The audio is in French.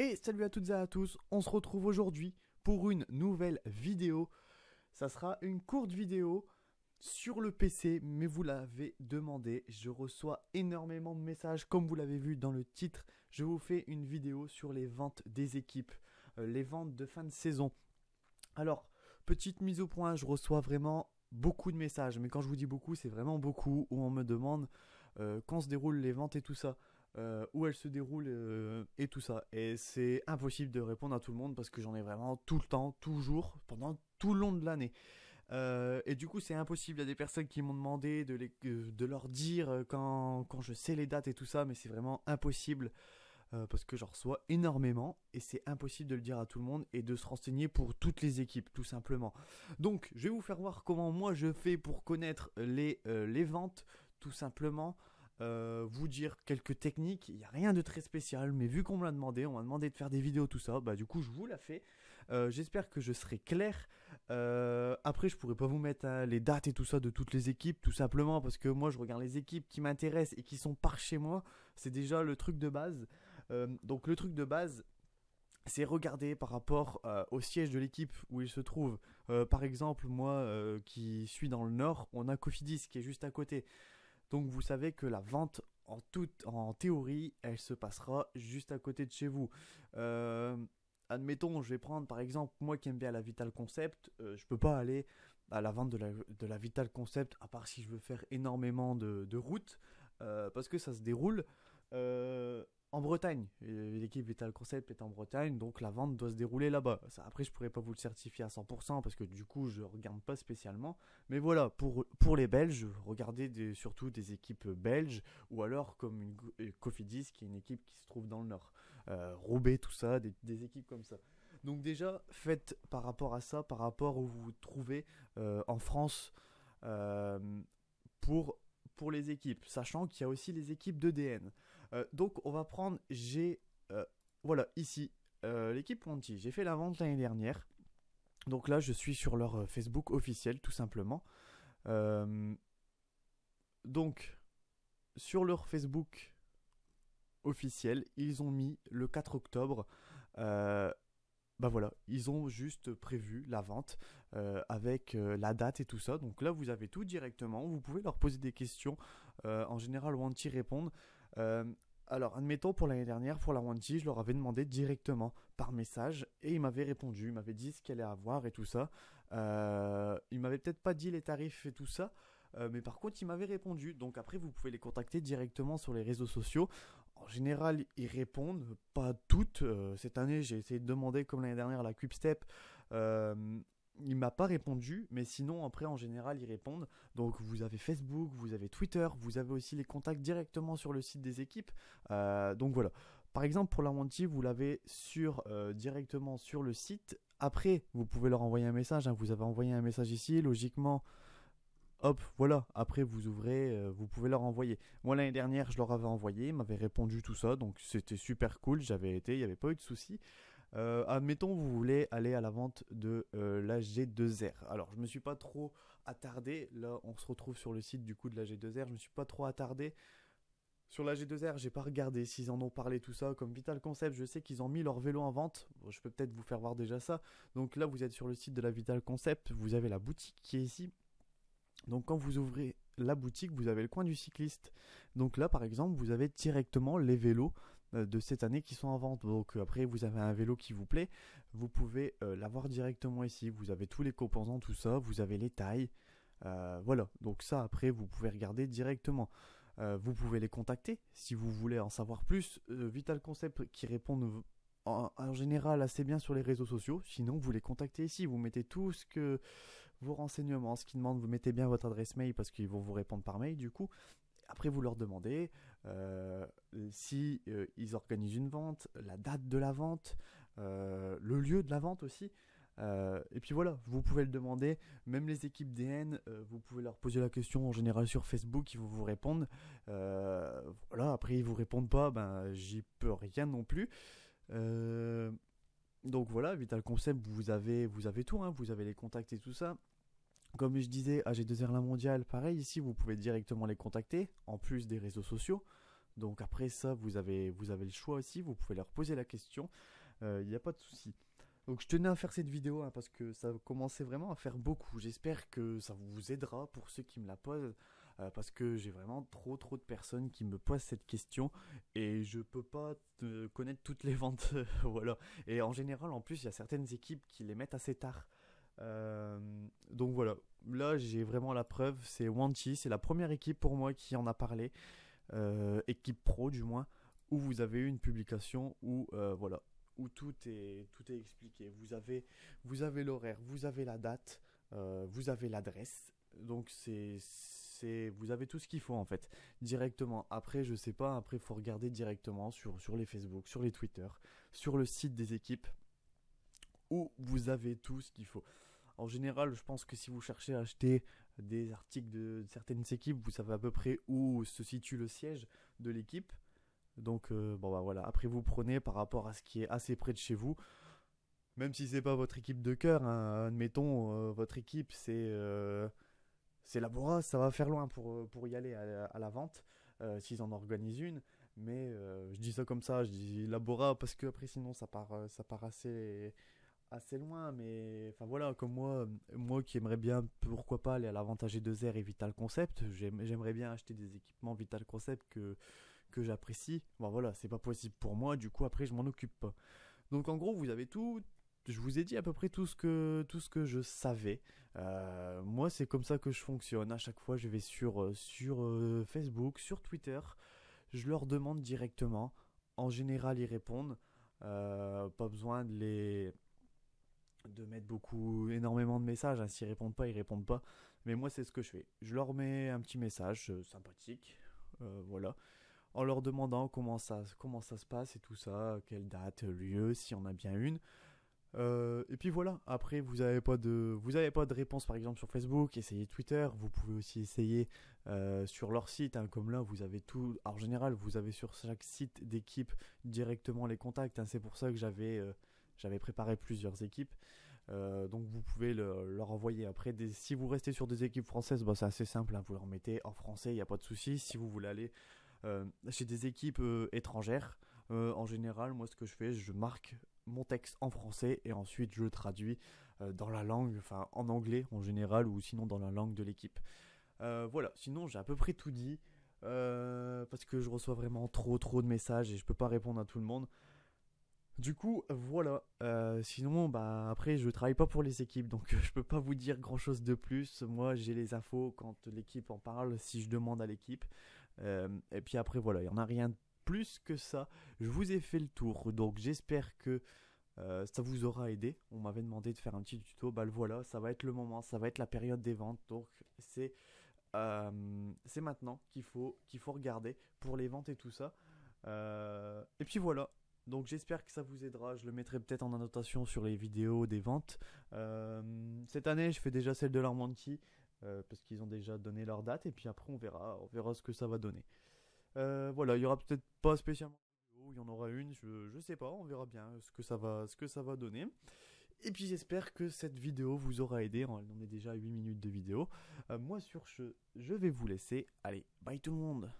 Et salut à toutes et à tous, on se retrouve aujourd'hui pour une nouvelle vidéo. Ça sera une courte vidéo sur le PC, mais vous l'avez demandé. Je reçois énormément de messages, comme vous l'avez vu dans le titre. Je vous fais une vidéo sur les ventes des équipes, les ventes de fin de saison. Alors, petite mise au point, je reçois vraiment beaucoup de messages, mais quand je vous dis beaucoup, c'est vraiment beaucoup, où on me demande quand se déroulent les ventes et tout ça. Où elles se déroulent et tout ça. Et c'est impossible de répondre à tout le monde parce que j'en ai vraiment tout le temps, toujours, pendant tout le long de l'année. Et du coup, c'est impossible. Il y a des personnes qui m'ont demandé de leur dire quand je sais les dates et tout ça, mais c'est vraiment impossible parce que j'en reçois énormément et c'est impossible de le dire à tout le monde et de se renseigner pour toutes les équipes, tout simplement. Donc, je vais vous faire voir comment moi je fais pour connaître les ventes, tout simplement. Vous dire quelques techniques, il n'y a rien de très spécial, mais vu qu'on me l'a demandé, on m'a demandé de faire des vidéos, tout ça, bah du coup je vous la fais. J'espère que je serai clair. Après je pourrais pas vous mettre les dates et tout ça de toutes les équipes, tout simplement parce que moi je regarde les équipes qui m'intéressent et qui sont par chez moi, c'est déjà le truc de base. Donc le truc de base, c'est regarder par rapport au siège de l'équipe où il se trouve. Par exemple, moi qui suis dans le nord, on a Cofidis qui est juste à côté. Donc vous savez que la vente en théorie, elle se passera juste à côté de chez vous. Euh, Admettons, je vais prendre par exemple moi qui aime bien la Vital Concept, je peux pas aller à la vente de la Vital Concept à part si je veux faire énormément de routes parce que ça se déroule euh, en Bretagne. L'équipe Vital Concept est en Bretagne, donc la vente doit se dérouler là-bas. Après, je pourrais pas vous le certifier à 100% parce que du coup, je regarde pas spécialement. Mais voilà, pour les Belges, regardez surtout des équipes belges ou alors comme Cofidis qui est une équipe qui se trouve dans le nord. Roubaix, tout ça, des équipes comme ça. Donc déjà, faites par rapport à ça, par rapport où vous vous trouvez en France euh, pour, pour les équipes, sachant qu'il y a aussi les équipes d'EDN. Donc on va prendre, voilà, ici, l'équipe Ponty. J'ai fait la vente l'année dernière. Donc là, je suis sur leur Facebook officiel, tout simplement. Euh, donc, sur leur Facebook officiel, ils ont mis le 4 octobre. euh, Bah voilà, ils ont juste prévu la vente avec la date et tout ça. Donc là, vous avez tout directement. Vous pouvez leur poser des questions. En général, Wanty répondent. Euh, alors, admettons pour l'année dernière, pour la Wanty, je leur avais demandé directement par message et ils m'avaient répondu. Ils m'avaient dit ce qu'elle allait avoir et tout ça. Ils m'avaient peut-être pas dit les tarifs et tout ça. Mais par contre, ils m'avaient répondu. Donc après, vous pouvez les contacter directement sur les réseaux sociaux. En général, ils répondent, pas toutes. Cette année, j'ai essayé de demander, comme l'année dernière, à la Quickstep. Euh, il m'a pas répondu, mais sinon, après, en général, ils répondent. Donc, vous avez Facebook, vous avez Twitter, vous avez aussi les contacts directement sur le site des équipes. Donc, voilà. Par exemple, pour la Wanty, vous l'avez directement sur le site. Après, vous pouvez leur envoyer un message. Hein. Vous avez envoyé un message ici. Logiquement, hop, voilà, après vous ouvrez, vous pouvez leur envoyer. Moi l'année dernière, je leur avais envoyé, ils m'avaient répondu tout ça, donc c'était super cool, j'avais été, il n'y avait pas eu de soucis. Admettons, vous voulez aller à la vente de la G2R. Alors, je me suis pas trop attardé, là on se retrouve sur le site du coup de la G2R, je me suis pas trop attardé. Sur la G2R, j'ai pas regardé s'ils en ont parlé tout ça. Comme Vital Concept, je sais qu'ils ont mis leur vélo en vente. Bon, je peux peut-être vous faire voir déjà ça. Donc là, vous êtes sur le site de la Vital Concept. Vous avez la boutique qui est ici. Donc quand vous ouvrez la boutique, vous avez le coin du cycliste. Donc là, par exemple, vous avez directement les vélos de cette année qui sont en vente. Donc après, vous avez un vélo qui vous plaît, vous pouvez l'avoir directement ici. Vous avez tous les composants, tout ça, vous avez les tailles. Voilà, donc ça après, vous pouvez regarder directement. Vous pouvez les contacter si vous voulez en savoir plus. Vital Concept qui répondent en général assez bien sur les réseaux sociaux. Sinon, vous les contactez ici. Vous mettez tout ce que vos renseignements, ce qu'ils demandent, vous mettez bien votre adresse mail parce qu'ils vont vous répondre par mail du coup. Après, vous leur demandez si ils organisent une vente, la date de la vente, le lieu de la vente aussi. Et puis voilà, vous pouvez le demander. Même les équipes DN, vous pouvez leur poser la question en général sur Facebook, ils vont vous répondre. Voilà, après ils vous répondent pas, ben j'y peux rien non plus. Euh, donc voilà, Vital Concept, vous avez tout, hein, vous avez les contacts et tout ça. Comme je disais, AG2R La Mondiale, pareil, ici vous pouvez directement les contacter, en plus des réseaux sociaux. Donc après ça, vous avez le choix aussi, vous pouvez leur poser la question, il n'y a pas de souci. Donc je tenais à faire cette vidéo hein, parce que ça commençait vraiment à faire beaucoup. J'espère que ça vous aidera pour ceux qui me la posent parce que j'ai vraiment trop de personnes qui me posent cette question et je peux pas connaître toutes les ventes. Voilà. Et en général, en plus, il y a certaines équipes qui les mettent assez tard. Euh, donc voilà, là j'ai vraiment la preuve, c'est Wanty, c'est la première équipe pour moi qui en a parlé, équipe pro du moins, où vous avez eu une publication où voilà, où tout est expliqué. Vous avez l'horaire, vous avez la date, vous avez l'adresse, donc vous avez tout ce qu'il faut en fait directement. Après je sais pas, après faut regarder directement sur les Facebook, sur les Twitter, sur le site des équipes où vous avez tout ce qu'il faut. En général, je pense que si vous cherchez à acheter des articles de certaines équipes, vous savez à peu près où se situe le siège de l'équipe. Donc bon bah voilà, après vous prenez par rapport à ce qui est assez près de chez vous. Même si c'est pas votre équipe de cœur, hein, admettons votre équipe c'est Labora, ça va faire loin pour y aller à la vente s'ils en organisent une. Mais je dis ça comme ça, je dis Labora parce que après sinon ça part assez loin, mais enfin voilà, comme moi qui aimerais bien, pourquoi pas aller à l'Avantage G2R et Vital Concept, j'aimerais bien acheter des équipements Vital Concept que j'apprécie. Bon voilà, c'est pas possible pour moi, du coup après je m'en occupe pas. Donc en gros, vous avez tout. Je vous ai dit à peu près tout ce que je savais. Moi, c'est comme ça que je fonctionne. À chaque fois, je vais sur Facebook, sur Twitter. Je leur demande directement. En général, ils répondent. Pas besoin de mettre énormément de messages. Hein. S'ils répondent pas, ils répondent pas. Mais moi, c'est ce que je fais. Je leur mets un petit message sympathique. Voilà. En leur demandant comment ça se passe et tout ça, quelle date, lieu, si on a bien une. Et puis voilà, après vous avez pas de réponse par exemple sur Facebook, essayez Twitter, vous pouvez aussi essayer sur leur site, hein, comme là vous avez tout, en général vous avez sur chaque site d'équipe directement les contacts, hein, c'est pour ça que j'avais préparé plusieurs équipes, donc vous pouvez leur envoyer. Après si vous restez sur des équipes françaises, bah, c'est assez simple, hein, vous leur mettez en français, il n'y a pas de souci. Si vous voulez aller chez des équipes étrangères, en général moi ce que je fais, je marque mon texte en français et ensuite je le traduis dans la langue, enfin en anglais en général ou sinon dans la langue de l'équipe. Voilà, sinon j'ai à peu près tout dit parce que je reçois vraiment trop de messages et je peux pas répondre à tout le monde. Du coup, voilà. Sinon, bah après, je travaille pas pour les équipes, donc je peux pas vous dire grand chose de plus. Moi, j'ai les infos quand l'équipe en parle, si je demande à l'équipe. Et puis après, voilà, il y en a rien de plus que ça. Je vous ai fait le tour, donc j'espère que ça vous aura aidé. On m'avait demandé de faire un petit tuto, bah le voilà, ça va être le moment, ça va être la période des ventes, donc c'est maintenant qu'il faut regarder pour les ventes et tout ça. Et puis voilà. Donc j'espère que ça vous aidera. Je le mettrai peut-être en annotation sur les vidéos des ventes. Cette année, je fais déjà celle de l'Armanti parce qu'ils ont déjà donné leur date. Et puis après, on verra ce que ça va donner. Voilà, il y aura peut-être pas spécialement de vidéo, il y en aura une, je sais pas, on verra bien ce que ça va donner. Et puis j'espère que cette vidéo vous aura aidé. On est déjà à 8 minutes de vidéo. Moi sur ce, je vais vous laisser. Allez, bye tout le monde.